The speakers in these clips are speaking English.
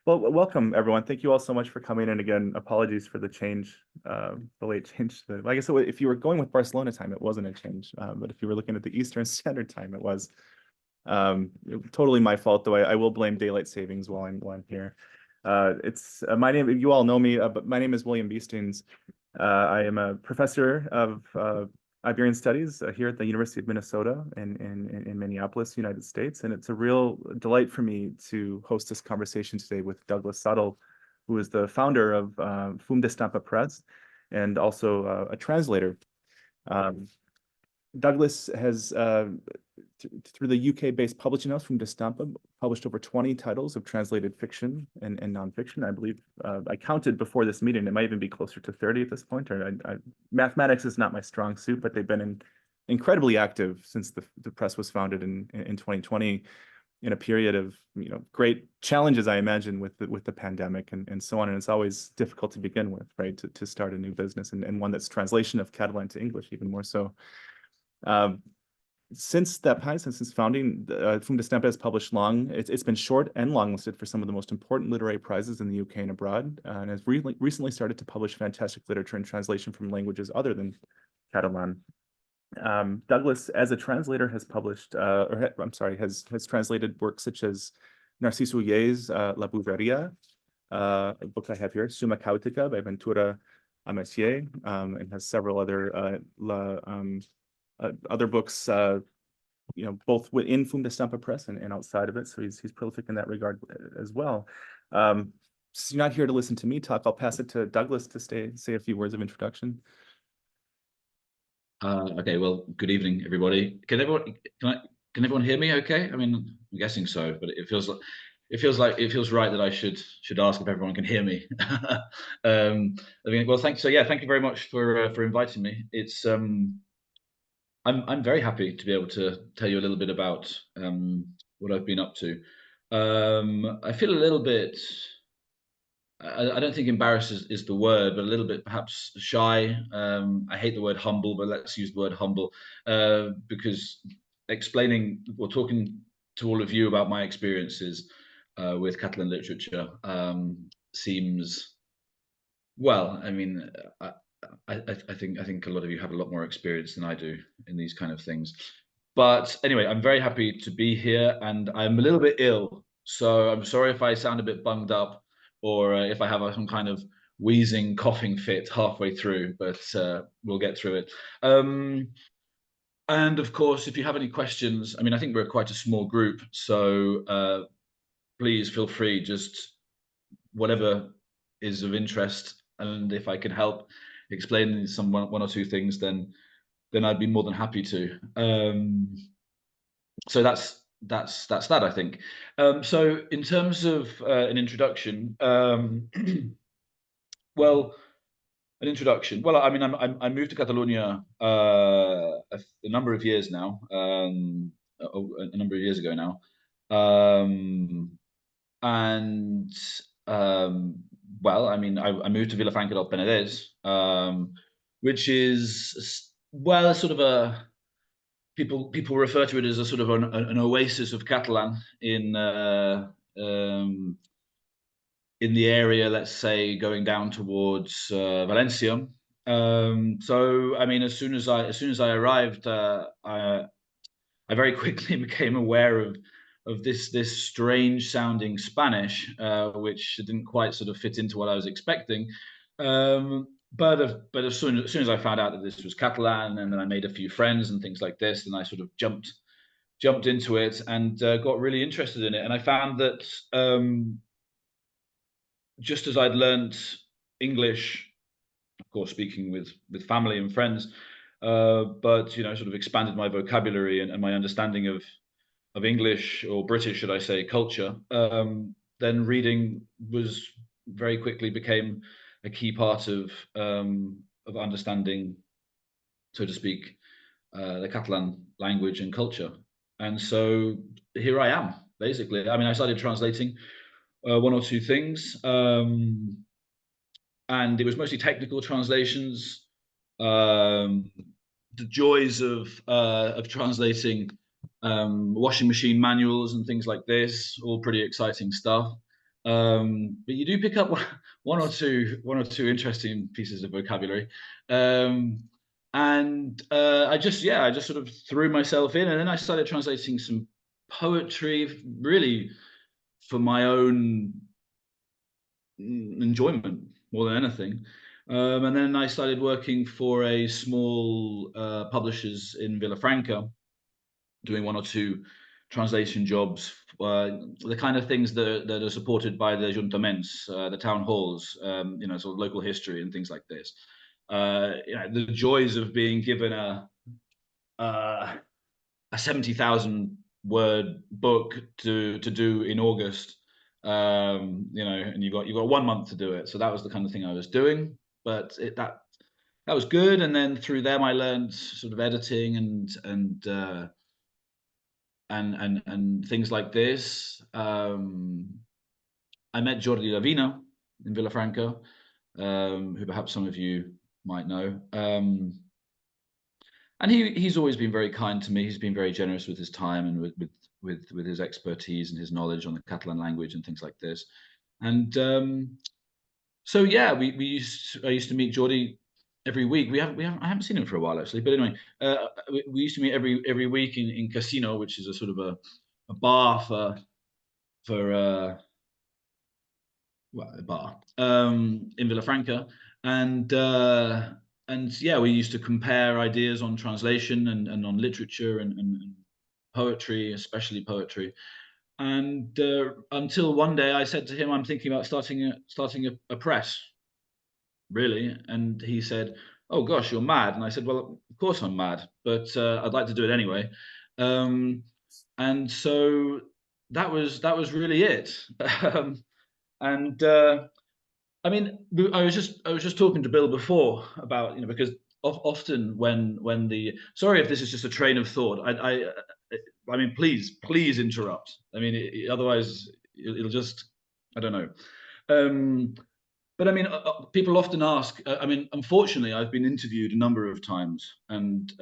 Well, welcome everyone. Thank you all so much for coming in again. Apologies for the change, the late change. I guess if you were going with Barcelona time, it wasn't a change. But if you were looking at the Eastern Standard Time, it was. Totally my fault, though. I will blame daylight savings while I'm here. It's my name. You all know me, but my name is Wiliam Viestenz. I am a professor of Iberian Studies here at the University of Minnesota in Minneapolis, United States. And it's a real delight for me to host this conversation today with Douglas Suttle, who is the founder of Fum de Stampa Press and also a translator. Um, Douglas has, through the UK-based publishing house Fum de Stampa, published over 20 titles of translated fiction and nonfiction. I believe I counted before this meeting. It might even be closer to 30 at this point. Mathematics is not my strong suit, but they've been incredibly active since the press was founded in 2020, in a period of great challenges, I imagine, with the pandemic and so on. And it's always difficult to begin with, right? To start a new business and one that's translation of Catalan to English, even more so. Since its founding, Fum de Stampa has published it's been short and long listed for some of the most important literary prizes in the UK and abroad, and has recently started to publish fantastic literature and translation from languages other than Catalan. Douglas, as a translator, has published, has translated works such as Narciso Ullé's La Bouveria, a book I have here, Summa Cautica by Ventura Amessier, and has several other other books, both within Fum de Stampa Press and outside of it. So he's prolific in that regard as well. Since you're not here to listen to me talk, I'll pass it to Douglas to say a few words of introduction. Okay, well, good evening, everybody. Can everyone hear me? Okay, I mean, I'm guessing so, but it feels right that I should ask if everyone can hear me. Well, thank you very much for inviting me. It's I'm very happy to be able to tell you a little bit about what I've been up to. I feel a little bit, I don't think embarrassed is the word, but a little bit perhaps shy. I hate the word humble, but let's use the word humble because explaining or talking to all of you about my experiences with Catalan literature seems, well, I mean, I think a lot of you have a lot more experience than I do in these kind of things. But anyway, I'm very happy to be here, and I'm a little bit ill, so I'm sorry if I sound a bit bunged up or if I have some kind of wheezing, coughing fit halfway through, but we'll get through it. And of course, if you have any questions, I mean, I think we're quite a small group, so please feel free, just whatever is of interest, and if I can help explain one or two things, then I'd be more than happy to. So that's that, I think. So in terms of an introduction, well, an introduction. Well, I mean, I moved to Catalonia a number of years now, a number of years ago now, and well, I mean, I moved to Vilafranca del Penedès, which is, well, sort of a people refer to it as a sort of an oasis of Catalan in the area, let's say, going down towards Valencia. So, I mean, as soon as I arrived, I very quickly became aware of this strange sounding Spanish, which didn't quite sort of fit into what I was expecting. But as soon as I found out that this was Catalan, and then I made a few friends and things like this, then I sort of jumped into it and got really interested in it. And I found that just as I'd learned English, of course, speaking with family and friends, but sort of expanded my vocabulary and my understanding of English, or British, should I say, culture, then reading was very quickly became a key part of understanding, so to speak, the Catalan language and culture. And so here I am, basically. I mean, I started translating one or two things, and it was mostly technical translations. The joys of translating washing machine manuals and things like this, all pretty exciting stuff. But you do pick up one or two interesting pieces of vocabulary. I just sort of threw myself in, and then I started translating some poetry, really for my own enjoyment more than anything. And then I started working for a small publishers in Villafranca, doing one or two translation jobs, the kind of things that are supported by the juntaments, the town halls, sort of local history and things like this. The joys of being given a 70,000 word book to do in August, and you've got 1 month to do it. So that was the kind of thing I was doing, but that was good. And then through them, I learned sort of editing and things like this. I met Jordi Lavina in Villafranca, who perhaps some of you might know. And he's always been very kind to me. He's been very generous with his time and with his expertise and his knowledge on the Catalan language and things like this. And so yeah, I used to meet Jordi every week. I haven't seen him for a while actually, but anyway, we used to meet every week in Casino, which is a sort of a bar for a bar in Villafranca, and yeah, we used to compare ideas on translation and on literature and poetry, especially poetry. And until one day I said to him, I'm thinking about starting a press, really. And he said, oh gosh, you're mad. And I said, well, of course I'm mad, but I'd like to do it anyway. And so that was really it. And I mean, I was just talking to Bill before about, because often when the, sorry if this is just a train of thought. I mean, please interrupt. I mean, otherwise it'll just, I don't know. But I mean, people often ask. I mean, unfortunately, I've been interviewed a number of times, and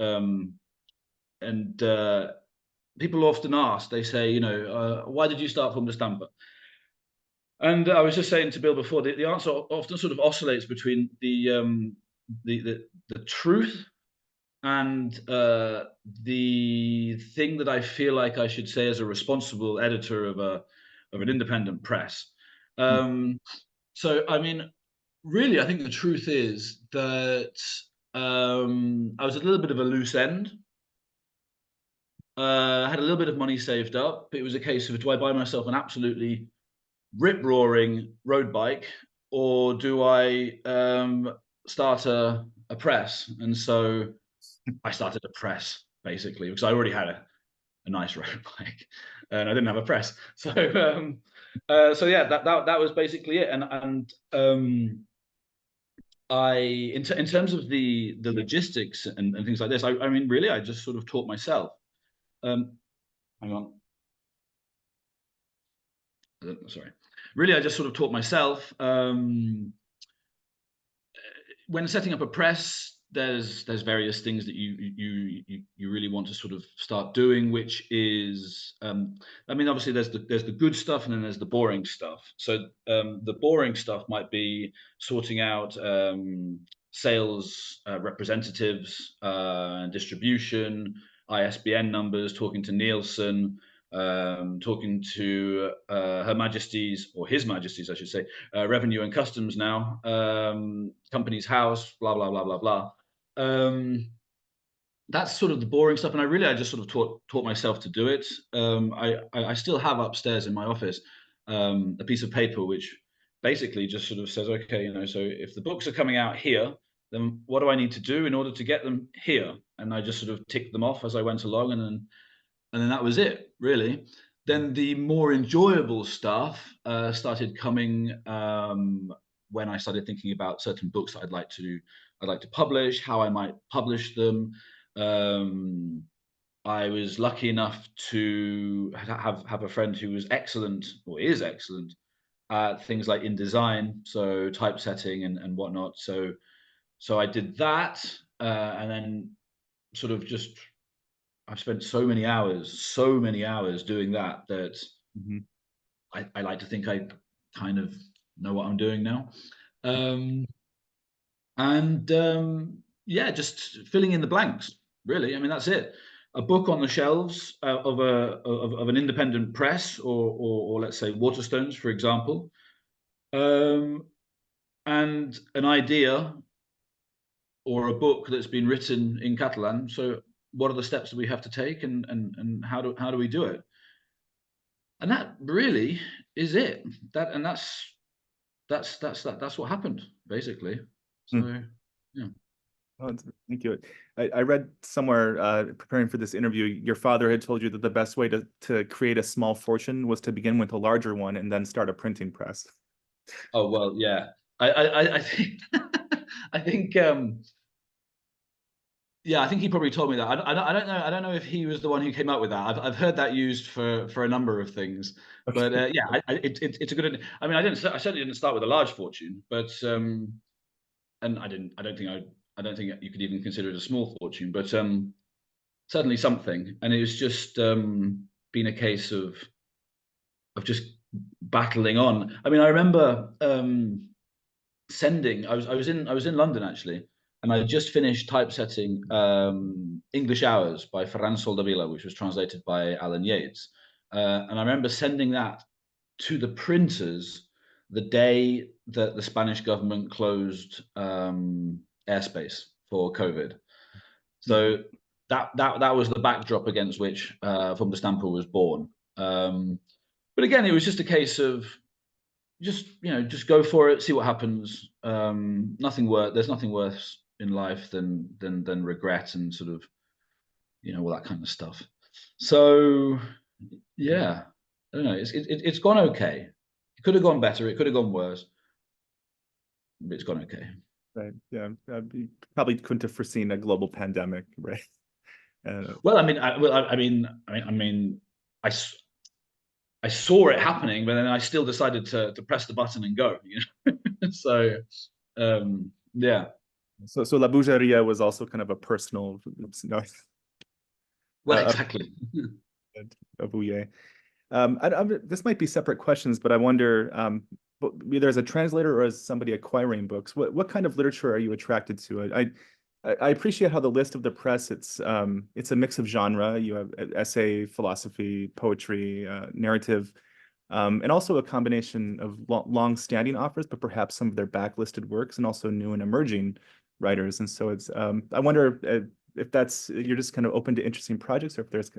people often ask. They say, why did you start from the Stamper? And I was just saying to Bill before, the answer often sort of oscillates between the truth and the thing that I feel like I should say as a responsible editor of an independent press. So I mean, really, I think the truth is that I was a little bit of a loose end. I had a little bit of money saved up. It was a case of, do I buy myself an absolutely rip-roaring road bike, or do I start a press? And so I started a press, basically, because I already had a nice road bike and I didn't have a press. So yeah, that was basically it. And in terms of the logistics and things like this, I mean, really, I just sort of taught myself. Hang on. Sorry. Really, I just sort of taught myself. When setting up a press, there's various things that you really want to sort of start doing, which is, I mean, obviously there's the good stuff and then there's the boring stuff. So the boring stuff might be sorting out sales representatives, distribution, ISBN numbers, talking to Nielsen, talking to Her Majesty's, or His Majesty's, I should say, Revenue and Customs now, Company's House, blah, blah, blah, blah, blah. That's sort of the boring stuff. And I just sort of taught myself to do it. I still have upstairs in my office a piece of paper which basically just sort of says, okay, so if the books are coming out here, then what do I need to do in order to get them here? And I just sort of ticked them off as I went along, and then that was it, really. Then the more enjoyable stuff started coming when I started thinking about certain books that I'd like to publish, how I might publish them. I was lucky enough to have a friend who was excellent, or is excellent, at things like InDesign, so typesetting and whatnot. So I did that, and then sort of just, I've spent so many hours doing that I like to think kind of know what I'm doing now. Yeah, just filling in the blanks, really. I mean, that's it. A book on the shelves of an independent press, or let's say Waterstones, for example, and an idea or a book that's been written in Catalan. So, what are the steps that we have to take, and how do we do it? And that really is it. That's what happened, basically. So, yeah. Oh, thank you. I read somewhere preparing for this interview, your father had told you that the best way to create a small fortune was to begin with a larger one and then start a printing press. Oh well, yeah. I think I think yeah, I think he probably told me that. I don't know. I don't know if he was the one who came up with that. I've heard that used for a number of things. Okay. But yeah, it's a good. I mean, I certainly didn't start with a large fortune, but and I didn't. I don't think you could even consider it a small fortune, but certainly something. And it was just been a case of just battling on. I mean, I remember sending. I was in London actually, and I just finished typesetting English Hours by Ferran Soldevila, which was translated by Alan Yates. And I remember sending that to the printers the day that the Spanish government closed airspace for COVID. So that was the backdrop against which From the Stamper was born. But again, it was just a case of just go for it, see what happens. There's nothing worse in life than regret and sort of all that kind of stuff. So yeah, I don't know. It's gone okay. It could have gone better. It could have gone worse. But it's gone okay. Right. Yeah. You probably couldn't have foreseen a global pandemic, right? Well, I mean, I saw it happening, but then I still decided to press the button and go. So yeah. So La Bougeria was also kind of a personal, no, Well, exactly. a bouillet. This might be separate questions, but I wonder, either as a translator or as somebody acquiring books, what kind of literature are you attracted to? I appreciate how the list of the press, it's a mix of genre. You have essay, philosophy, poetry, narrative, and also a combination of long-standing authors, but perhaps some of their backlisted works, and also new and emerging writers. And so it's I wonder if you're just kind of open to interesting projects, or if there's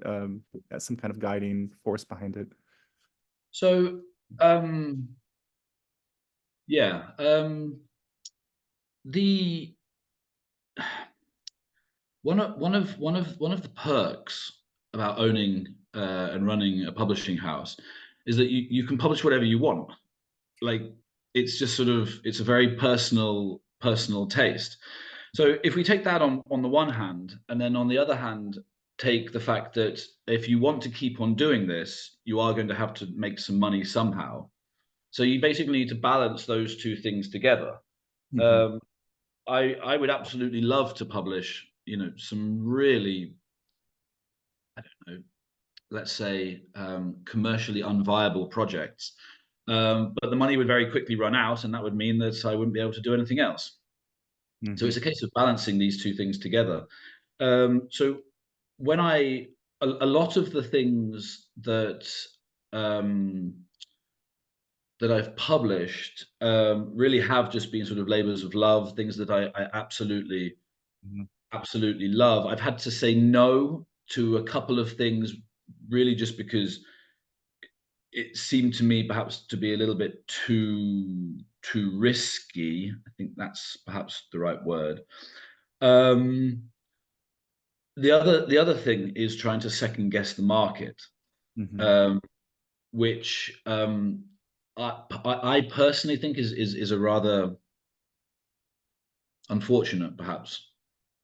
some kind of guiding force behind it. So yeah, the one of the perks about owning and running a publishing house is that you can publish whatever you want. Like it's just it's a very personal taste. So if we take that on the one hand, and then on the other hand, take the fact that if you want to keep on doing this, you are going to have to make some money somehow. So you basically need to balance those two things together. Mm-hmm. I would absolutely love to publish, some really, I don't know, let's say commercially unviable projects. But the money would very quickly run out, and that would mean that I wouldn't be able to do anything else. Mm-hmm. So it's a case of balancing these two things together. So when a lot of the things that I've published really have just been sort of labors of love, things that I absolutely love. I've had to say no to a couple of things, really just because it seemed to me perhaps to be a little bit too risky. I think that's perhaps the right word. The other thing is trying to second guess the market, which I personally think is a rather unfortunate perhaps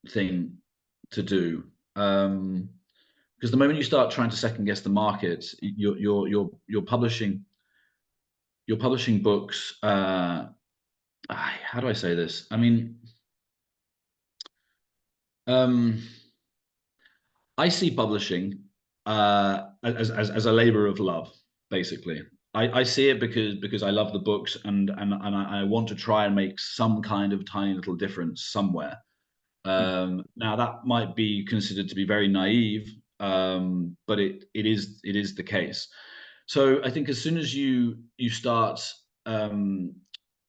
thing to do. Because the moment you start trying to second guess the market, you're publishing books. How do I say this? I mean, I see publishing as a labor of love. Basically, I see it because I love the books, and I want to try and make some kind of tiny little difference somewhere. Now that might be considered to be very naive, but it is the case. So I think as soon as you start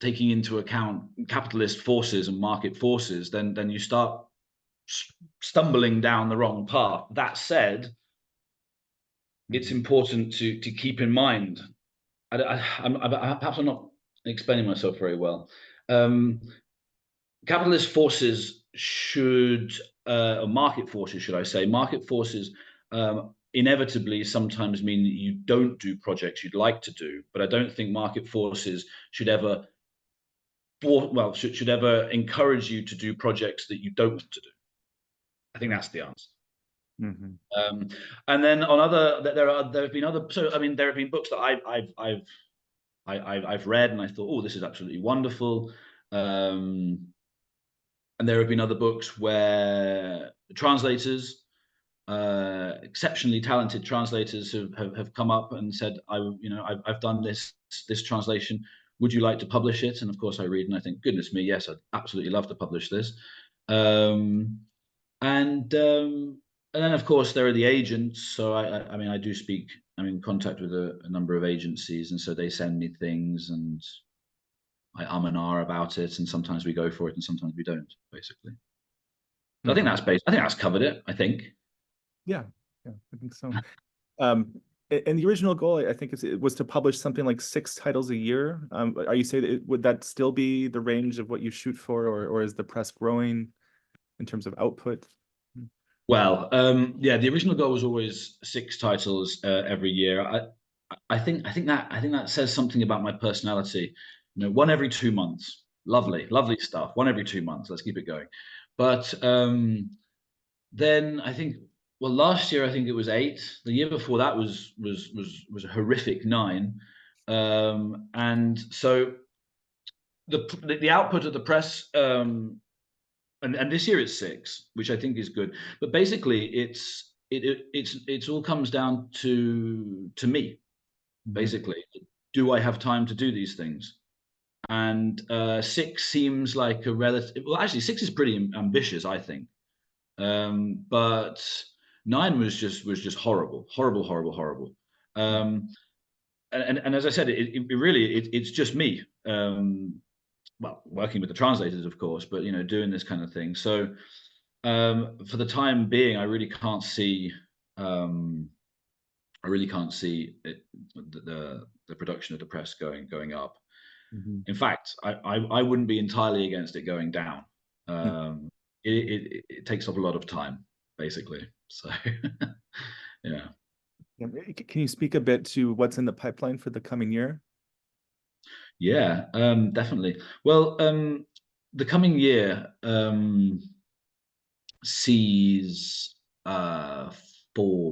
taking into account capitalist forces and market forces, then you start stumbling down the wrong path. That said, it's important to keep in mind. Perhaps I'm not explaining myself very well. Capitalist forces should, or market forces, should I say, market forces inevitably sometimes mean that you don't do projects you'd like to do. But I don't think market forces should ever, should ever encourage you to do projects that you don't want to do. I think that's the answer. And then on other, there have been other. So I mean, there have been books that I've read, and I thought, oh, this is absolutely wonderful. And there have been other books where translators, exceptionally talented translators, have come up and said, I've done this translation. Would you like to publish it? And of course, I read and I think, goodness me, yes, I'd absolutely love to publish this. And then, of course, there are the agents. So I mean, I do speak. I'm in contact with a number of agencies, and so they send me things, and I and ah about it, and sometimes we go for it, and sometimes we don't. Basically, so I think that's I think that's covered it. I think. Yeah, I think so. And the original goal, I think, it was to publish something like 6 titles a year. Are you saying that would that still be the range of what you shoot for, or is the press growing in terms of output? Well, yeah, the original goal was always 6 titles every year. I think that says something about my personality. You know, 1 every 2 months. Lovely stuff. 1 every 2 months. Let's keep it going. But then I think, well, last year I think it was 8. The year before that was a horrific 9. And so the output of the press. And this year it's 6, which I think is good. But basically, it's all comes down to me. Basically, do I have time to do these things? And 6 seems like a relative. Well, actually, 6 is pretty ambitious, I think. But 9 was just horrible. And as I said, it's just me. Well, working with the translators, of course, but doing this kind of thing. So for the time being, I really can't see the production of the press going up. In fact, I wouldn't be entirely against it going down. It takes up a lot of time, basically. So yeah. Can you speak a bit to what's in the pipeline for the coming year? Yeah, definitely. Well, the coming year sees 4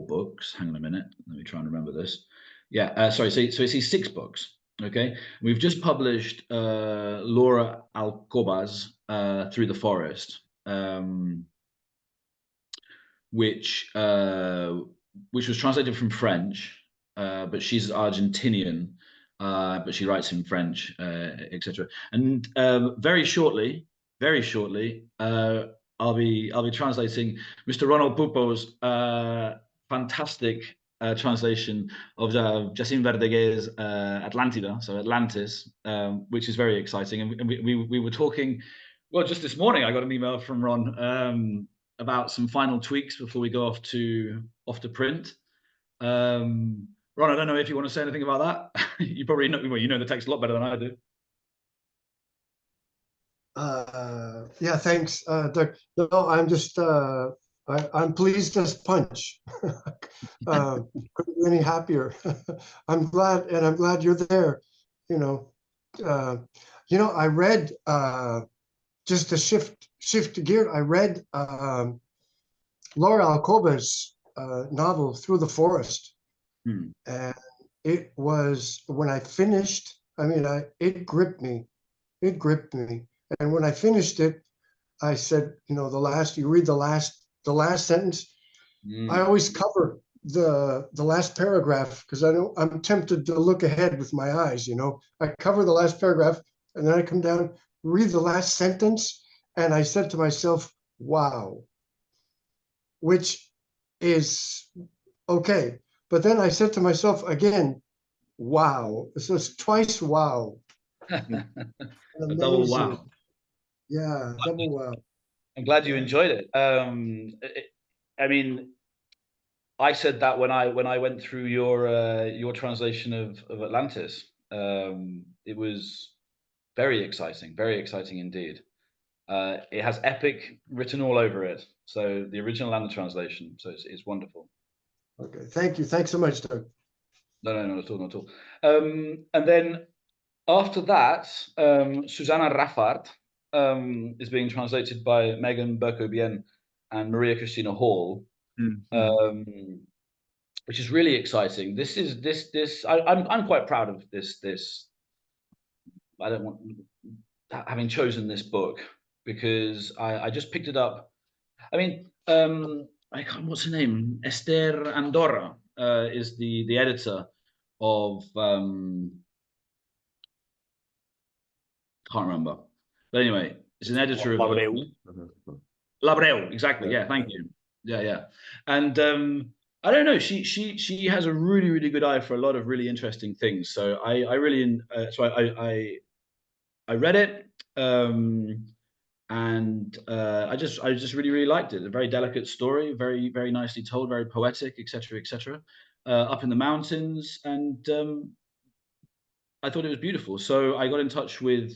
books. Hang on a minute. Let me try and remember this. Yeah, sorry. So it sees 6 books. Okay. We've just published Laura Alcoba's Through the Forest, which was translated from French, but she's Argentinian. But she writes in French, etc. And very shortly, I'll be translating Mr. Ronald Pupo's fantastic translation of Jacint Verdaguer's Atlántida, so Atlantis, which is very exciting. And we were talking. Well, just this morning, I got an email from Ron about some final tweaks before we go off to print. Ron, I don't know if you want to say anything about that. You probably know, well, you know the text a lot better than I do. Yeah, thanks, Doug. No, I'm just, I'm pleased as punch. Couldn't be any happier. I'm glad you're there. I read, just to shift gear, I read Laura Alcoba's novel Through the Forest. And it was, when I finished, it gripped me. And when I finished it, I said, you read the last sentence. I always cover the last paragraph, because I'm tempted to look ahead with my eyes, you know. I cover the last paragraph and then I come down, read the last sentence, and I said to myself, wow, which is okay. But then I said to myself again, wow. So it's twice wow. A double Amazing. wow. Yeah, double wow. I'm glad you enjoyed it. I mean, I said that when I went through your translation of Atlantis. It was very exciting indeed. It has epic written all over it. So the original and the translation. So it's wonderful. Okay, thank you. Thanks so much, Doug. No, not at all, not at all. And then after that, Susanna Raffard is being translated by Megan Berko-Bien and Maria Christina Hall, which is really exciting. I'm quite proud of this. I don't want having chosen this book because I just picked it up. I mean, I can't. What's her name? Esther Andorra is the editor of. Can't remember, but anyway, it's an editor of Labreu. Exactly. Yeah. Thank you. Yeah. And I don't know. She has a really good eye for a lot of really interesting things. So I really I read it. And I just really liked it. A very delicate story, very nicely told, very poetic, etc. Up in the mountains, and I thought it was beautiful. So I got in touch with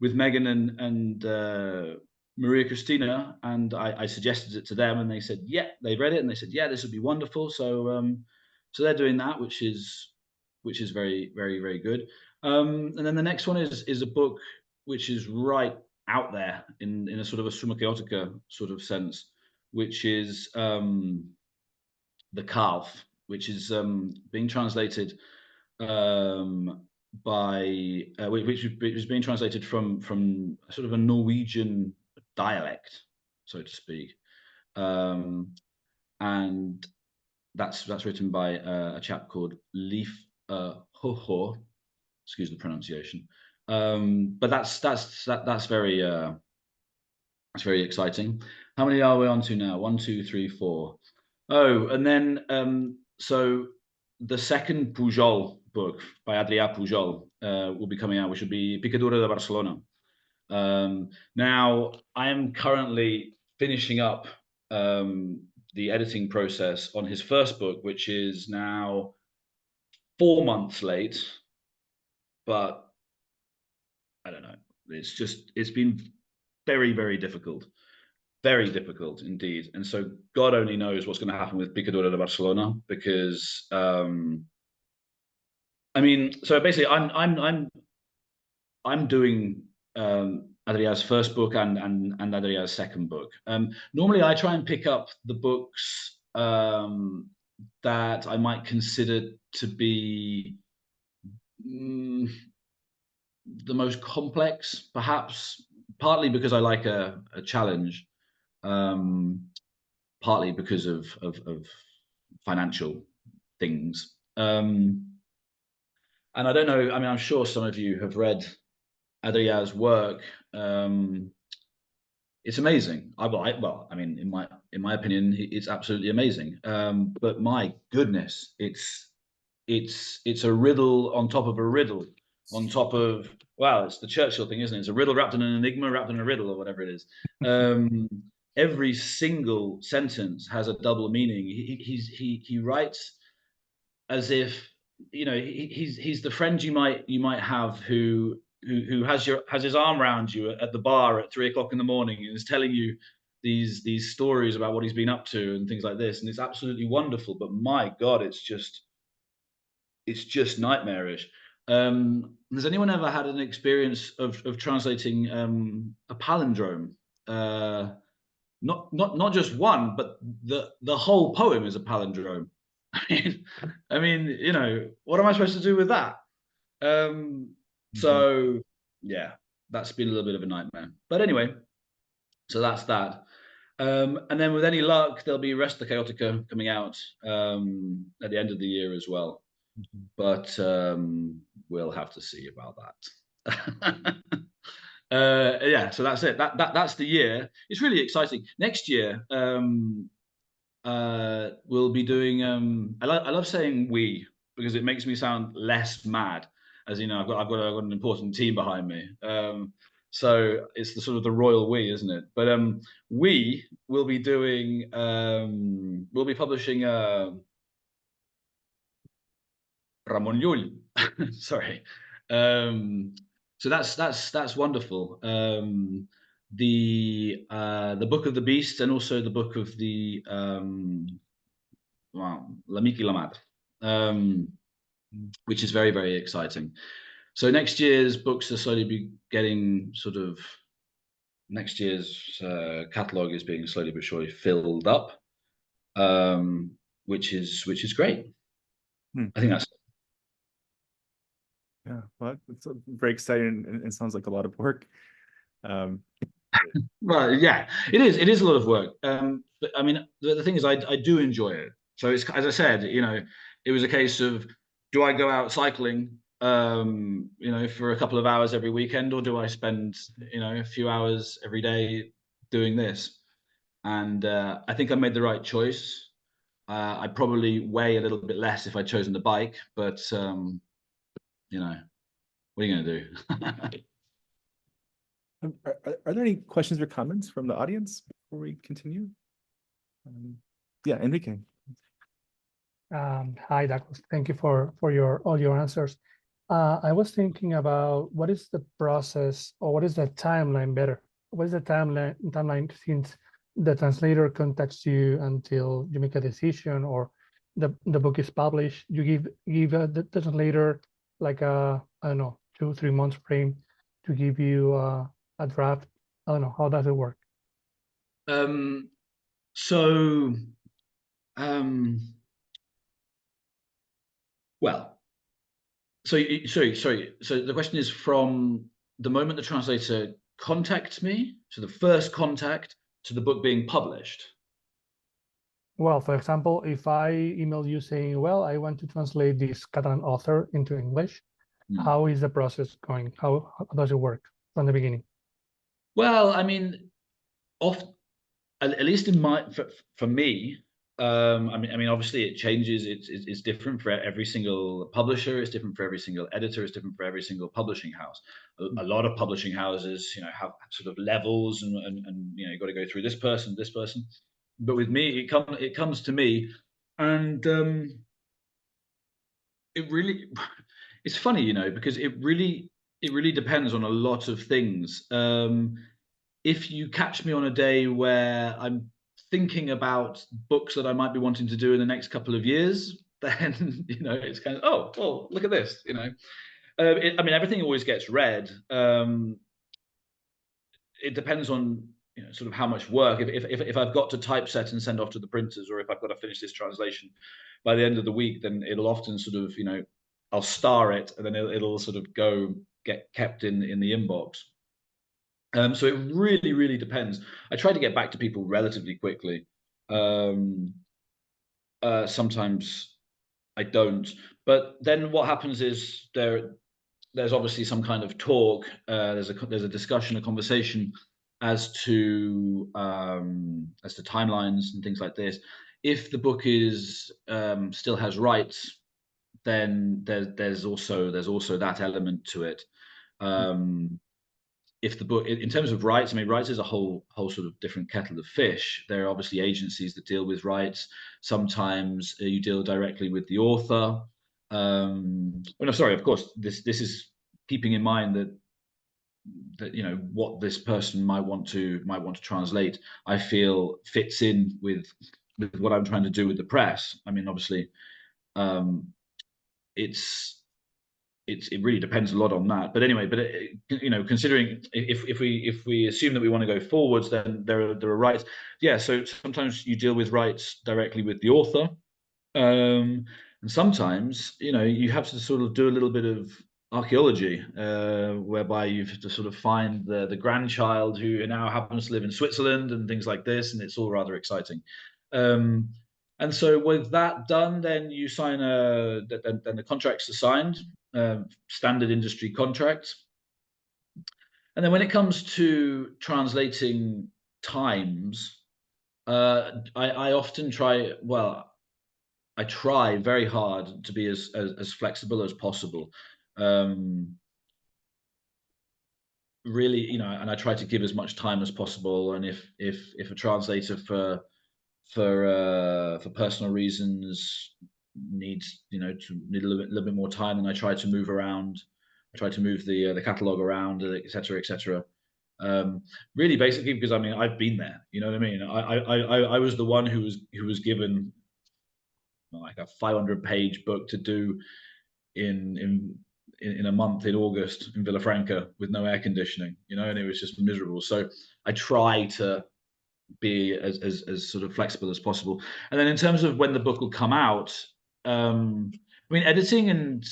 Megan and Maria Christina, and I suggested it to them, and they said yeah, they read it, and they said yeah, this would be wonderful. So so they're doing that, which is very good. And then the next one is a book which is right out there in a sort of a summa chaotica sort of sense, which is The Calf, which is being translated which is being translated from sort of a Norwegian dialect, so to speak, and that's written by a chap called Leif Hoho. Excuse the pronunciation, but that's very exciting. How many are we on to now? 1, 2, 3, 4. Oh, and then so the second Pujol book by Adrià Pujol will be coming out, which will be Picadura de Barcelona. Now I am currently finishing up the editing process on his first book, which is now 4 months late. But I don't know. It's been very difficult indeed. And so God only knows what's going to happen with Picadura de Barcelona, because I mean, so basically I'm doing Adrià's first book and Adrià's second book. Normally I try and pick up the books that I might consider to be the most complex, perhaps, partly because I like a challenge, partly because of financial things. And I don't know, I mean, I'm sure some of you have read Adrià's work. It's amazing. Well, I mean, in my opinion, it's absolutely amazing. But my goodness, it's a riddle on top of a riddle on top of, well, it's the Churchill thing, isn't it? It's a riddle wrapped in an enigma wrapped in a riddle, or whatever it is. Every single sentence has a double meaning. He writes as if, you know, he's the friend you might have who has his arm around you at the bar at 3 o'clock in the morning and is telling you these stories about what he's been up to and things like this, and it's absolutely wonderful. But my God, it's just nightmarish. Has anyone ever had an experience of translating a palindrome? Not just one, but the whole poem is a palindrome. I mean, you know, what am I supposed to do with that? So yeah, that's been a little bit of a nightmare. But anyway, so that's that. And then with any luck, there'll be Resta Chaotica coming out at the end of the year as well. But we'll have to see about that. Yeah, so that's it. That's the year. It's really exciting. Next year, we'll be doing. I love saying we because it makes me sound less mad. As you know, I've got an important team behind me. So it's the sort of the royal we, isn't it? But we will be doing. We'll be publishing. Ramon Llull. Sorry. So that's wonderful. The Book of the Beast and also the Book of the L'Amic et la Madre, which is very, very exciting. So next year's books are slowly be getting sort of next year's catalogue is being slowly but surely filled up, which is great. I think that's. Yeah, well, it's very exciting and sounds like a lot of work. Well, yeah, it is. It is a lot of work. But I mean, the thing is, I do enjoy it. So it's, as I said, you know, it was a case of, do I go out cycling, you know, for a couple of hours every weekend, or do I spend, you know, a few hours every day doing this? And I think I made the right choice. I'd probably weigh a little bit less if I'd chosen the bike, but you know, what are you going to do? Are there any questions or comments from the audience before we continue? Yeah, Enrique. Hi, Douglas. Thank you for all your answers. I was thinking about what is the process or what is the timeline better? What is the timeline since the translator contacts you until you make a decision or the book is published? You give the translator like a, I don't know, 2-3 months frame to give you a draft. I don't know, how does it work? Well, sorry. So the question is from the moment the translator contacts me, so the first contact, to the book being published. Well, for example, if I email you saying, well, I want to translate this Catalan author into English, how is the process going? How does it work from the beginning? Well, I mean, at least in for me, I mean, obviously it changes. It's different for every single publisher. It's different for every single editor. It's different for every single publishing house. A lot of publishing houses, you know, have sort of levels, and you know, you got to go through this person. But with me, it comes to me, and it really, it's funny, you know, because it really depends on a lot of things. If you catch me on a day where I'm thinking about books that I might be wanting to do in the next couple of years, then, you know, it's kind of, oh, well, look at this, you know. I mean, everything always gets read. It depends on, you know, sort of how much work. If I've got to typeset and send off to the printers, or if I've got to finish this translation by the end of the week, then it'll often sort of, you know, I'll star it, and then it'll sort of get kept in the inbox. So it really depends. I try to get back to people relatively quickly. Sometimes I don't. But then what happens is there's obviously some kind of talk. There's a discussion, a conversation as to timelines and things like this. If the book is still has rights, then there's also that element to it. If the book, in terms of rights, I mean, rights is a whole sort of different kettle of fish. There are obviously agencies that deal with rights. Sometimes you deal directly with the author. Oh no, sorry. Of course, this is keeping in mind that you know what this person might want to translate. I feel fits in with what I'm trying to do with the press. I mean, obviously, it really depends a lot on that. But anyway, you know, considering if we assume that we want to go forwards, then there are rights. Yeah, so sometimes you deal with rights directly with the author, and sometimes, you know, you have to sort of do a little bit of archaeology, whereby you have to sort of find the grandchild who now happens to live in Switzerland and things like this, and it's all rather exciting. And so with that done, then you sign then the contracts are signed, standard industry contracts. And then when it comes to translating times, I often try, well, I try very hard to be as flexible as possible. Really, you know, and I try to give as much time as possible. And if a translator for personal reasons needs, you know, to need a little bit more time, then I try to move around. I try to move the catalog around, etc., etc. Really, basically, because I mean, I've been there. You know what I mean? I was the one who was given like a 500-page book to do in a month in August in Villafranca with no air conditioning, you know, and it was just miserable. So I try to be as sort of flexible as possible. And then in terms of when the book will come out, I mean, editing and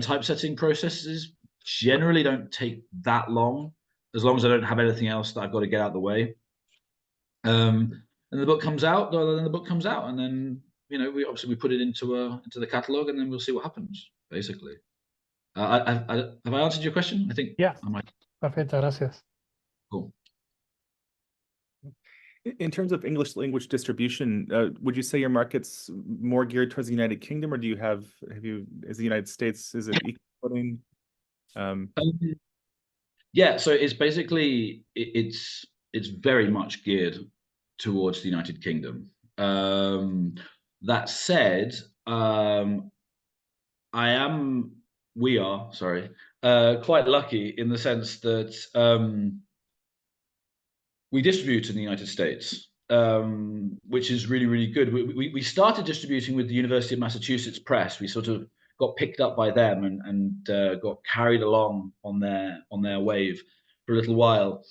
typesetting processes generally don't take that long, as long as I don't have anything else that I've got to get out of the way. And the book comes out, then the book comes out, and then, you know, we put it into the catalog, and then we'll see what happens, basically. Have I answered your question? I think. Yeah. I might. Perfecto, gracias. Cool. In terms of English language distribution, would you say your market's more geared towards the United Kingdom, or do you is the United States, is it equal? Yeah, so it's basically, it's very much geared towards the United Kingdom. That said, we are, sorry, quite lucky in the sense that we distribute in the United States, which is really, really good. We started distributing with the University of Massachusetts Press. We sort of got picked up by them and got carried along on their wave for a little while.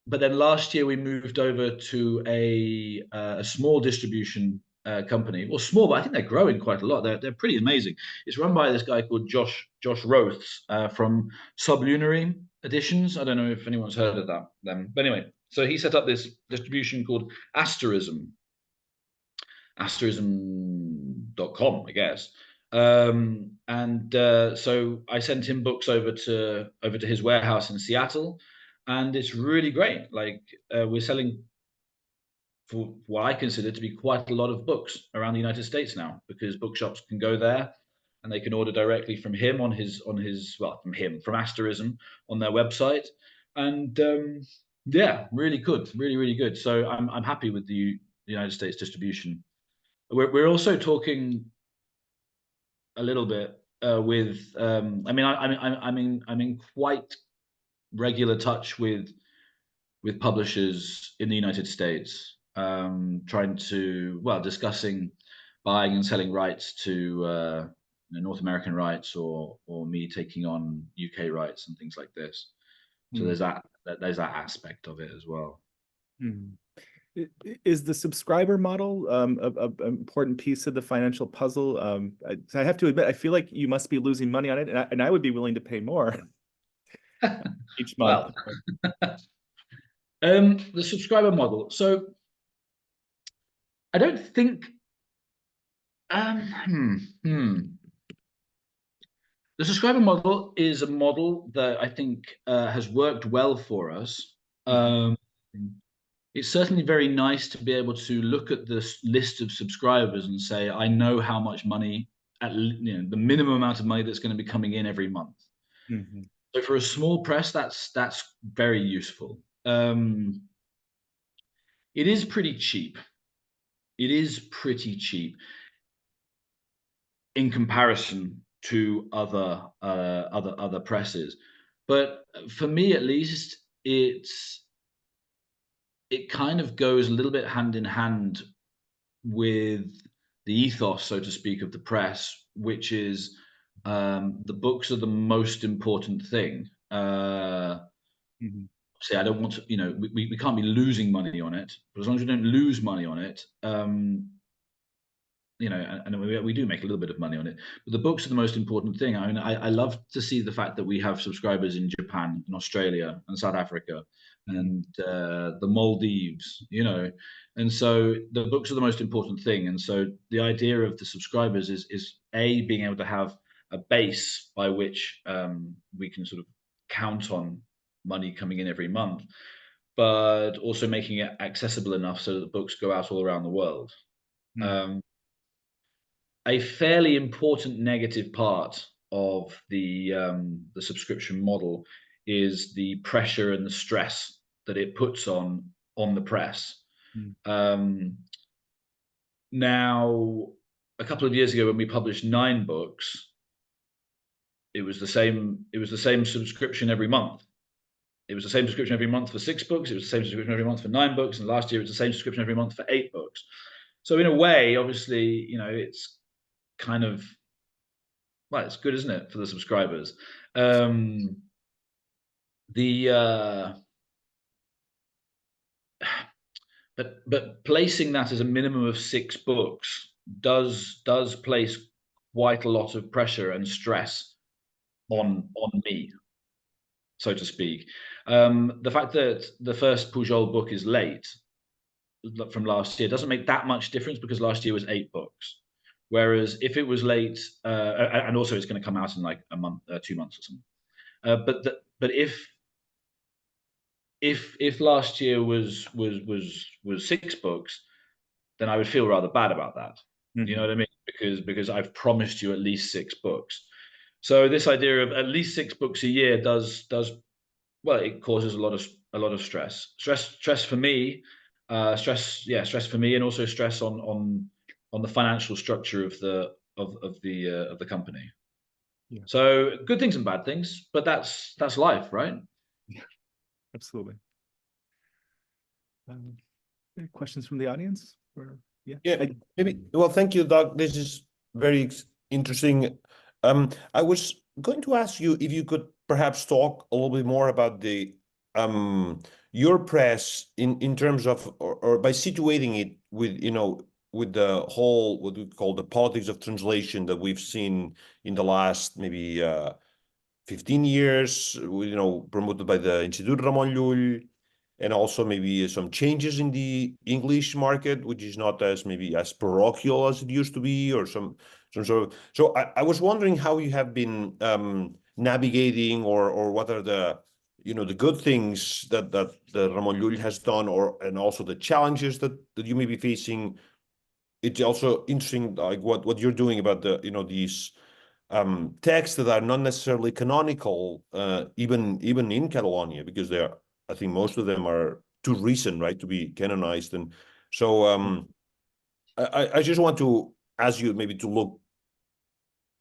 But then last year we moved over to a small distribution company. Well, small, but I think they're growing quite a lot. They're pretty amazing. It's run by this guy called Josh Roths from Sublunary Editions. I don't know if anyone's heard of them. But anyway, so he set up this distribution called Asterism. Asterism.com, I guess. So I sent him books over to his warehouse in Seattle, and it's really great. Like we're selling, for what I consider to be quite a lot of books around the United States now, because bookshops can go there and they can order directly from him from Asterism on their website. And yeah, really good, really good. So I'm happy with the United States distribution. We're also talking a little bit with. I mean, I'm in quite regular touch with publishers in the United States, discussing buying and selling rights to North American rights, or me taking on UK rights and things like this. So there's that aspect of it as well. Is the subscriber model an important piece of the financial puzzle? I have to admit, I feel like you must be losing money on it, and I would be willing to pay more each month. Well, the subscriber model. So I don't think. The subscriber model is a model that I think has worked well for us. It's certainly very nice to be able to look at this list of subscribers and say, I know how much money, the minimum amount of money that's going to be coming in every month. So for a small press, that's very useful. It is pretty cheap. It is pretty cheap in comparison to other presses, but for me at least, it kind of goes a little bit hand in hand with the ethos, so to speak, of the press, which is the books are the most important thing. Obviously, I don't want to, we can't be losing money on it, but as long as we don't lose money on it, you know, and we do make a little bit of money on it, but the books are the most important thing. I mean, I love to see the fact that we have subscribers in Japan, in Australia, and South Africa, and the Maldives, you know, and so the books are the most important thing. And so the idea of the subscribers is being able to have a base by which we can sort of count on money coming in every month, but also making it accessible enough so that the books go out all around the world. A fairly important negative part of the subscription model is the pressure and the stress that it puts on the press. Now, a couple of years ago, when we published 9 books, it was the same subscription every month. It was the same subscription every month for 6 books. It was the same subscription every month for 9 books, and last year it was the same subscription every month for 8 books. So in a way, obviously, you know, it's kind of, well, it's good, isn't it, for the subscribers? But placing that as a minimum of 6 books does place quite a lot of pressure and stress on me, so to speak. The fact that the first Pujol book is late from last year doesn't make that much difference, because last year was 8 books. Whereas if it was late, and also it's going to come out in like a month, 2 months or something. But if last year was 6 books, then I would feel rather bad about that. You know what I mean? Because I've promised you at least 6 books. So this idea of at least 6 books a year does well, it causes a lot of stress. Stress for me, stress for me, and also stress on the financial structure of the company. Yeah. So good things and bad things, but that's life, right? Yeah, absolutely. Any questions from the audience? Yeah, maybe. Well, thank you, Doug. This is very interesting. I was going to ask you if you could perhaps talk a little bit more about the your press in terms of, or by situating it with, you know, with the whole, what we call the politics of translation that we've seen in the last maybe 15 years, you know, promoted by the Institute Ramon Llull, and also maybe some changes in the English market, which is not as maybe as parochial as it used to be, or some sort of. So I was wondering how you have been navigating, or what are the, you know, the good things that the Ramon Llull has done, and also the challenges that you may be facing. It's also interesting, like what you're doing about the, you know, these texts that are not necessarily canonical, even in Catalonia, because they are, I think most of them are too recent, right, to be canonized. And so I just want to ask you maybe to look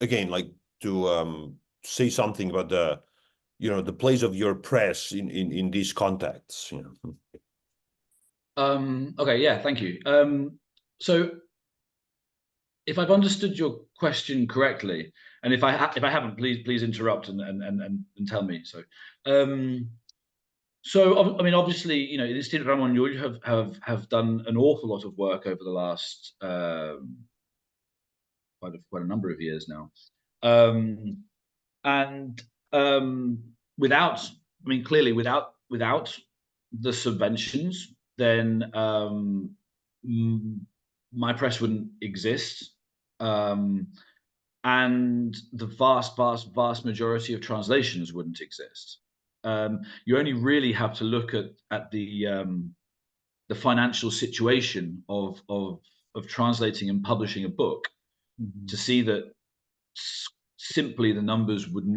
again, like to say something about the, you know, the place of your press in these contexts, you know. Okay, yeah, thank you. So if I've understood your question correctly, and if I haven't, please interrupt and tell me. So so I mean, obviously, you know, the Institute Ramon Llull have done an awful lot of work over the last quite a number of years now, and without, I mean, clearly without the subventions, then my press wouldn't exist, and the vast majority of translations wouldn't exist. You only really have to look at the financial situation of translating and publishing a book to see that simply the numbers would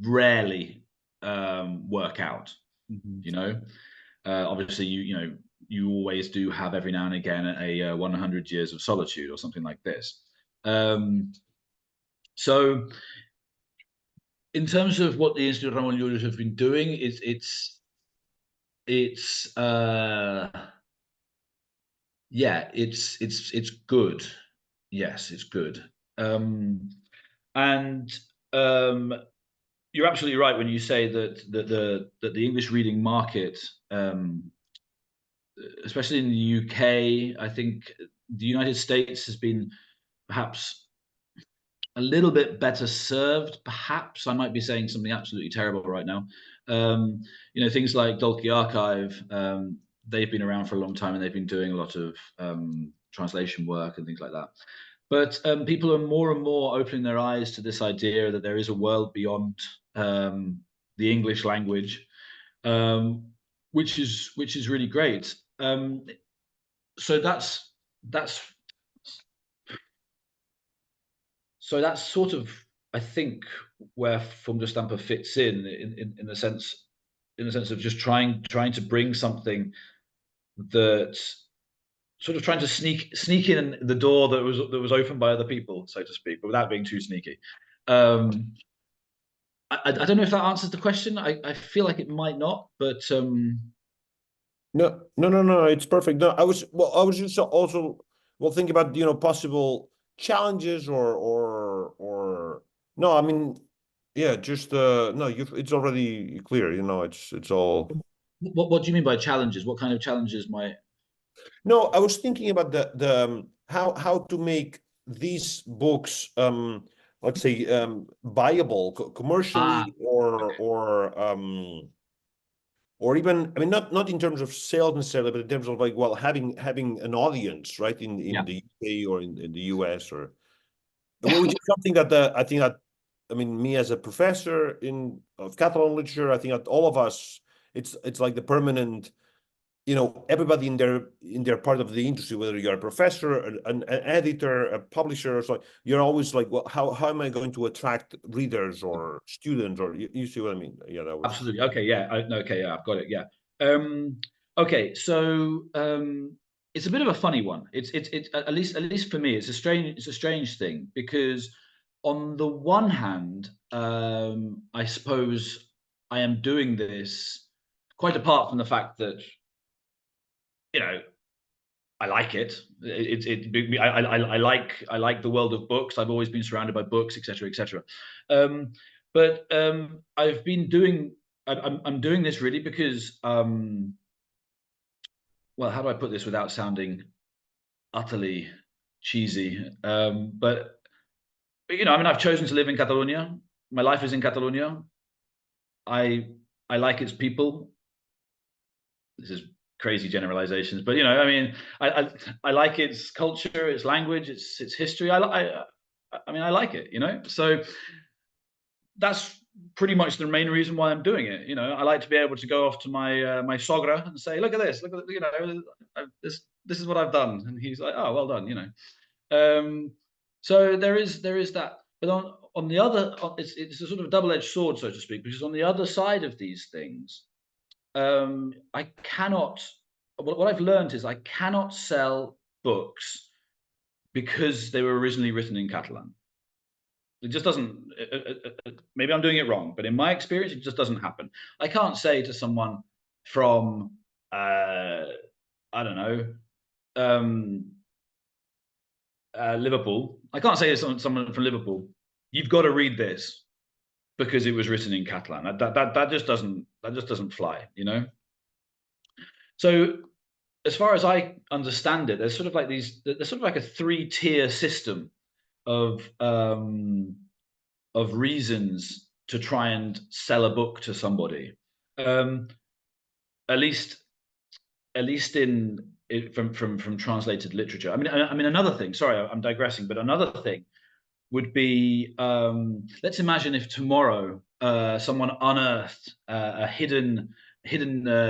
rarely work out. You know, obviously you always do have every now and again a 100 years of solitude or something like this. So in terms of what the Institute Ramon Llull have been doing, it's good. Yes, it's good. And you're absolutely right when you say that the English reading market especially in the UK, I think the United States has been perhaps a little bit better served. Perhaps I might be saying something absolutely terrible right now. You know, things like Dolki Archive, they've been around for a long time and they've been doing a lot of translation work and things like that. But people are more and more opening their eyes to this idea that there is a world beyond the English language, which is really great. So that's sort of, I think, where Fum de Stamper fits in the sense of just trying to bring something that sort of trying to sneak in the door that was opened by other people, so to speak, but without being too sneaky. I don't know if that answers the question. I feel like it might not, but No, it's perfect. No, I was just also thinking about, you know, possible challenges or no, I mean, yeah, just no, it's already clear, you know, it's all. What do you mean by challenges? What kind of challenges might? No, I was thinking about the how to make these books let's say viable commercially or even, I mean, not in terms of sales necessarily, but in terms of like, well, having an audience, right, in the UK or in the US, or which is something that I think that, I mean, me as a professor of Catalan literature, I think that all of us, it's like the permanent, you know, everybody in their part of the industry, whether you're a professor, an editor, a publisher, or so, you're always like, well, how am I going to attract readers or students, or you see what I mean? Yeah, that was absolutely. Okay, yeah, okay, yeah, I've got it. Yeah. Okay, so it's a bit of a funny one. It's at least for me, it's a strange thing, because on the one hand, I suppose I am doing this quite apart from the fact that, you know, I like it. I like the world of books. I've always been surrounded by books, etc., etc. But I've been doing. I'm doing this really because, well, how do I put this without sounding utterly cheesy? But you know, I mean, I've chosen to live in Catalonia. My life is in Catalonia. I like its people. This is crazy generalizations, but you know, I mean, I like its culture, its language, its history. I mean, I like it, you know. So that's pretty much the main reason why I'm doing it. You know, I like to be able to go off to my my sogra and say, look at this, you know, this is what I've done, and he's like, oh, well done, you know. So there is that, but on the other, it's a sort of double-edged sword, so to speak, because on the other side of these things, I cannot. What I've learned is I cannot sell books because they were originally written in Catalan. It just doesn't. Maybe I'm doing it wrong, but in my experience, it just doesn't happen. I can't say to someone from I don't know, Liverpool. I can't say to someone from Liverpool, you've got to read this because it was written in Catalan. That just doesn't fly, you know. So as far as I understand it, there's sort of like there's sort of like a 3-tier system of reasons to try and sell a book to somebody. At least from translated literature. I mean, another thing. Sorry, I'm digressing, but another thing would be, let's imagine if tomorrow someone unearthed a hidden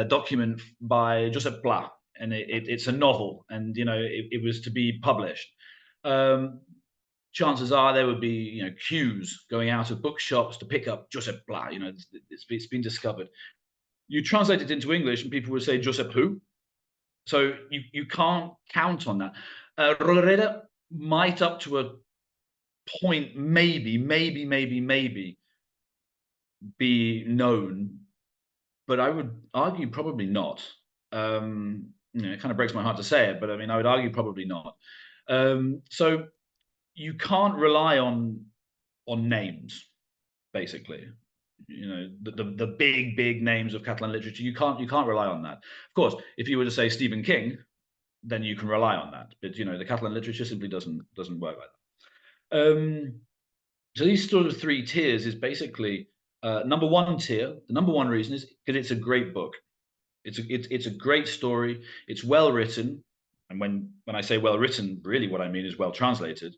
document by Josep Pla, and it's a novel, and you know it was to be published. Chances are there would be, you know, queues going out of bookshops to pick up Josep Pla. You know, it's been discovered. You translate it into English, and people would say Josep who. So you can't count on that. Rodoreda might, up to a point, maybe be known, but I would argue probably not. You know, it kind of breaks my heart to say it, but I mean, I would argue probably not. So you can't rely on names, basically. you know, the big names of Catalan literature. You can't rely on that. Of course, if you were to say Stephen King, then you can rely on that. But you know, the Catalan literature simply doesn't work like that. So these sort of three tiers is basically number one tier. The number one reason is because it's a great book. It's a great story. It's well written, and when I say well written, really what I mean is well translated.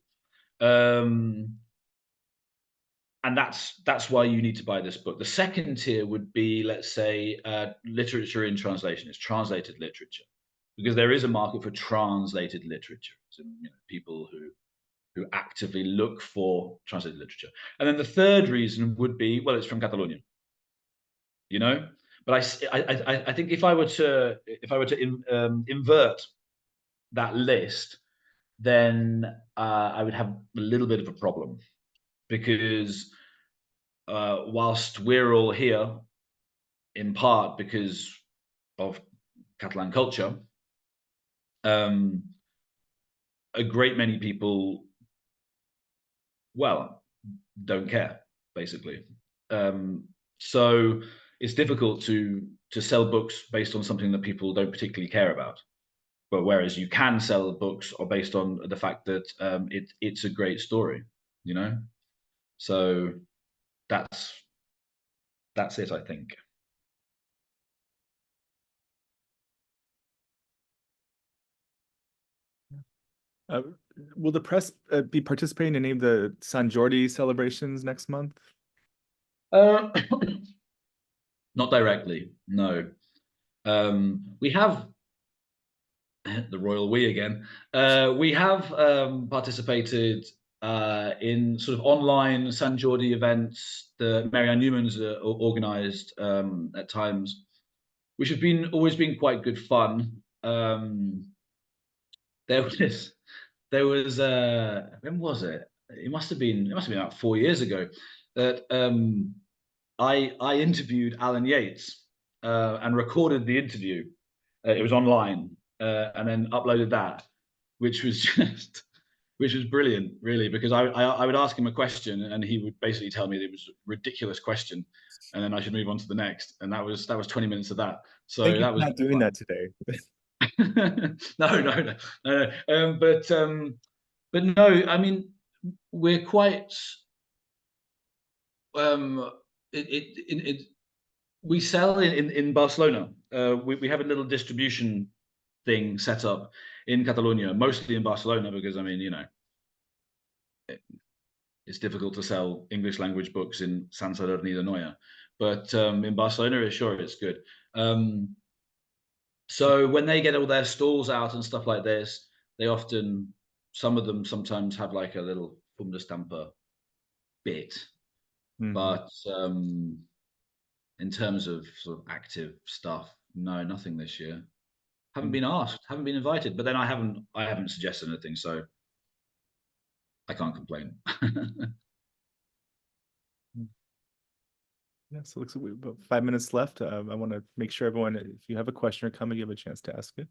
And that's why you need to buy this book. The second tier would be, let's say, literature in translation. It's translated literature, because there is a market for translated literature. So, you know, people who actively look for translated literature. And then the third reason would be, well, it's from Catalonia. You know, but I think if I were to invert that list, then I would have a little bit of a problem, because whilst we're all here in part because of Catalan culture, a great many people, well, don't care, basically. So it's difficult to sell books based on something that people don't particularly care about. But whereas you can sell books or based on the fact that it's a great story, you know. So that's it, I think. Will the press be participating in any of the San Jordi celebrations next month? Not directly, no. We have the royal we again. We have participated in sort of online San Jordi events that Marianne Newman's organised at times, which have always been quite good fun. There was when was it? It must have been about 4 years ago that I interviewed Alan Yates and recorded the interview. It was online, and then uploaded that, which was brilliant, really, because I would ask him a question and he would basically tell me that it was a ridiculous question, and then I should move on to the next, and that was 20 minutes of that. So that was not doing that today. No. But no, I mean, we're quite we sell in Barcelona. We have a little distribution thing set up in Catalonia, mostly in Barcelona, because I mean, you know, it's difficult to sell English language books in Sant Sadurní d'Anoia, but in Barcelona, it's good. So when they get all their stalls out and stuff like this, they often, some of them sometimes have like a little fum de stampa bit, but in terms of sort of active stuff, no, nothing this year. Haven't been asked, haven't been invited, but then I haven't suggested anything, so I can't complain. Yeah, so it looks like we have about 5 minutes left. I want to make sure everyone, if you have a question or comment, you have a chance to ask it.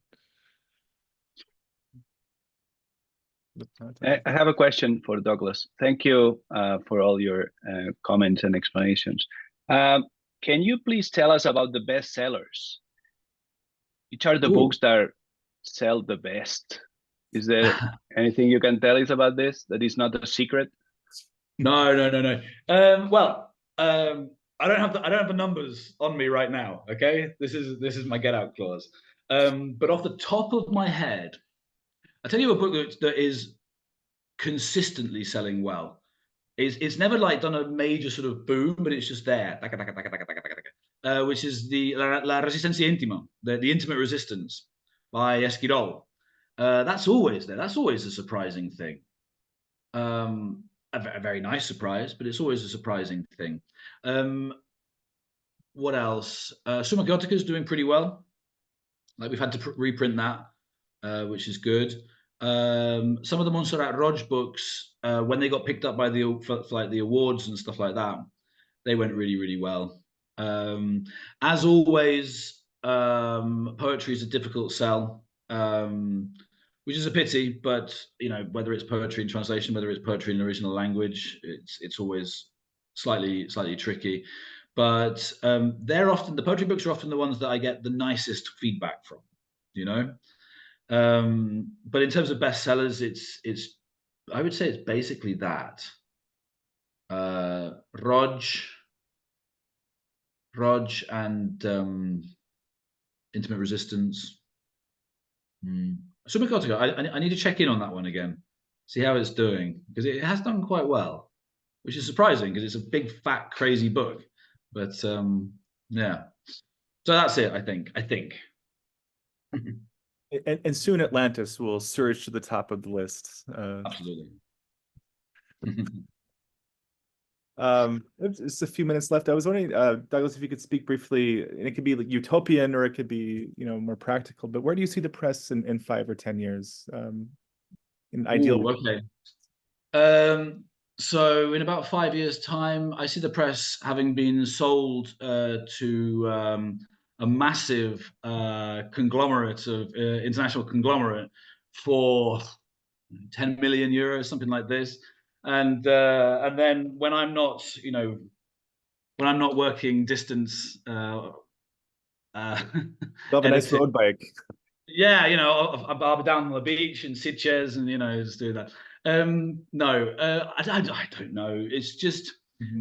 I have a question for Douglas. Thank you for all your comments and explanations. Can you please tell us about the bestsellers? Which are the books that sell the best? Is there anything you can tell us about this that is not a secret? No. Well, I don't have the numbers on me right now. Okay, this is my get out clause. But off the top of my head, I'll tell you a book that is consistently selling well. It's never like done a major sort of boom, but it's just there. Which is the La Resistencia Íntima, the Intimate Resistance by Esquirol. That's always there. That's always a surprising thing. A very nice surprise, but it's always a surprising thing. What else? Summa Gotica is doing pretty well. Like we've had to reprint that, which is good. Some of the Montserrat Roig books, when they got picked up by for like the awards and stuff like that, they went really, really well. As always, poetry is a difficult sell, which is a pity. But you know, whether it's poetry in translation, whether it's poetry in original language, it's always slightly tricky. but they're often, the poetry books are often the ones that I get the nicest feedback from, you know. But in terms of bestsellers, it's I would say it's basically that. Rog and Intimate Resistance. Subacótico, I need to check in on that one again, see how it's doing, because it has done quite well, which is surprising because it's a big, fat, crazy book. But yeah, so that's it. I think. And soon Atlantis will surge to the top of the list. Absolutely. Just a few minutes left. I was wondering, Douglas, if you could speak briefly, and it could be like utopian or it could be, you know, more practical, but where do you see the press in 5 or 10 years? In ideal. Ooh, okay. So in about 5 years' time, I see the press having been sold to a massive conglomerate of international conglomerate for 10 million euros, something like this. And then when I'm not, you know, when I'm not working distance, You'll have a nice road bike. Yeah, you know, I'll be down on the beach in Sitges and, you know, just do that. No, I don't know. It's just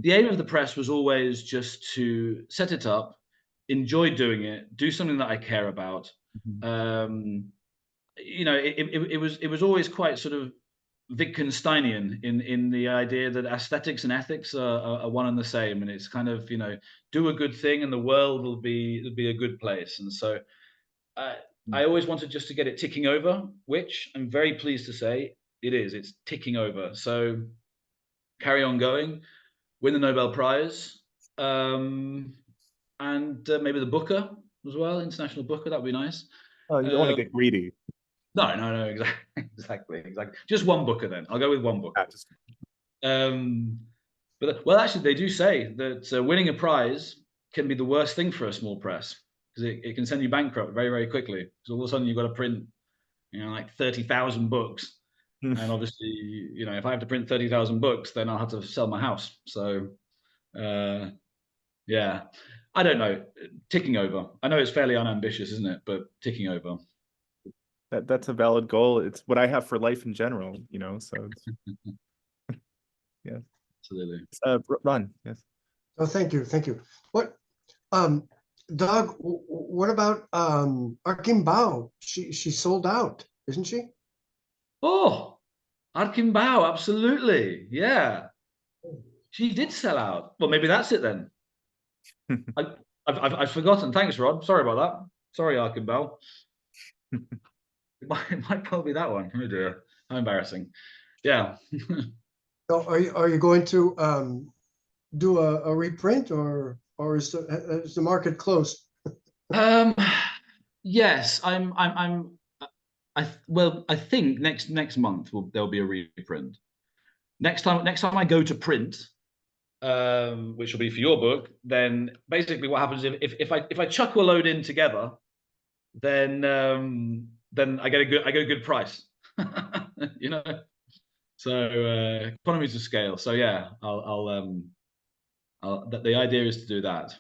the aim of the press was always just to set it up, enjoy doing it, do something that I care about. You know, it was always quite sort of Wittgensteinian in the idea that aesthetics and ethics are one and the same, and it's kind of, you know, do a good thing and the world will be a good place. And so I always wanted just to get it ticking over, which I'm very pleased to say it is. It's ticking over. So carry on going, win the Nobel Prize, and maybe the Booker as well, International Booker. That'd be nice. Oh, you don't want to get greedy. No, exactly. Just one Booker then. I'll go with one Booker. But well, actually, they do say that winning a prize can be the worst thing for a small press, because it can send you bankrupt very, very quickly. So all of a sudden you've got to print, you know, like 30,000 books. And obviously, you know, if I have to print 30,000 books, then I'll have to sell my house. So, yeah, I don't know. Ticking over. I know it's fairly unambitious, isn't it? But ticking over. That's a valid goal. It's what I have for life in general, you know, so it's, yeah. Absolutely. Ron, yes. Oh, thank you. What, Doug, what about Arquimbao? She sold out, isn't she? Oh, Arquimbao, absolutely. Yeah. She did sell out. Well, maybe that's it then. I've forgotten. Thanks, Rod. Sorry about that. Sorry, Arquimbao. It might probably be that one. Oh dear, how embarrassing. Yeah. So are you going to do a reprint, or is the market closed? Yes, I think next month there'll be a reprint. Next time I go to print, which will be for your book, then basically what happens if I chuck a load in together, then I get a good price. You know, so economies of scale. So yeah, the idea is to do that.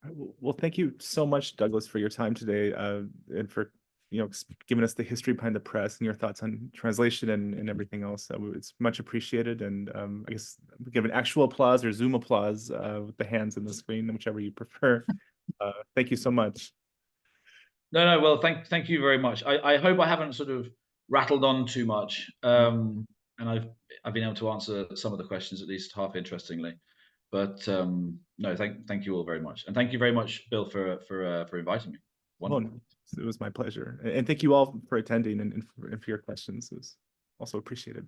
Well, thank you so much, Douglas, for your time today, and for, you know, giving us the history behind the press and your thoughts on translation and everything else. It's much appreciated. And I guess give an actual applause or Zoom applause with the hands in the screen, whichever you prefer. Thank you so much. No. Well, thank you very much. I hope I haven't sort of rattled on too much, and I've been able to answer some of the questions at least half interestingly. But no, thank you all very much, and thank you very much, Bill, for inviting me. Wonderful. Oh, it was my pleasure, and thank you all for attending and for your questions. It was also appreciated.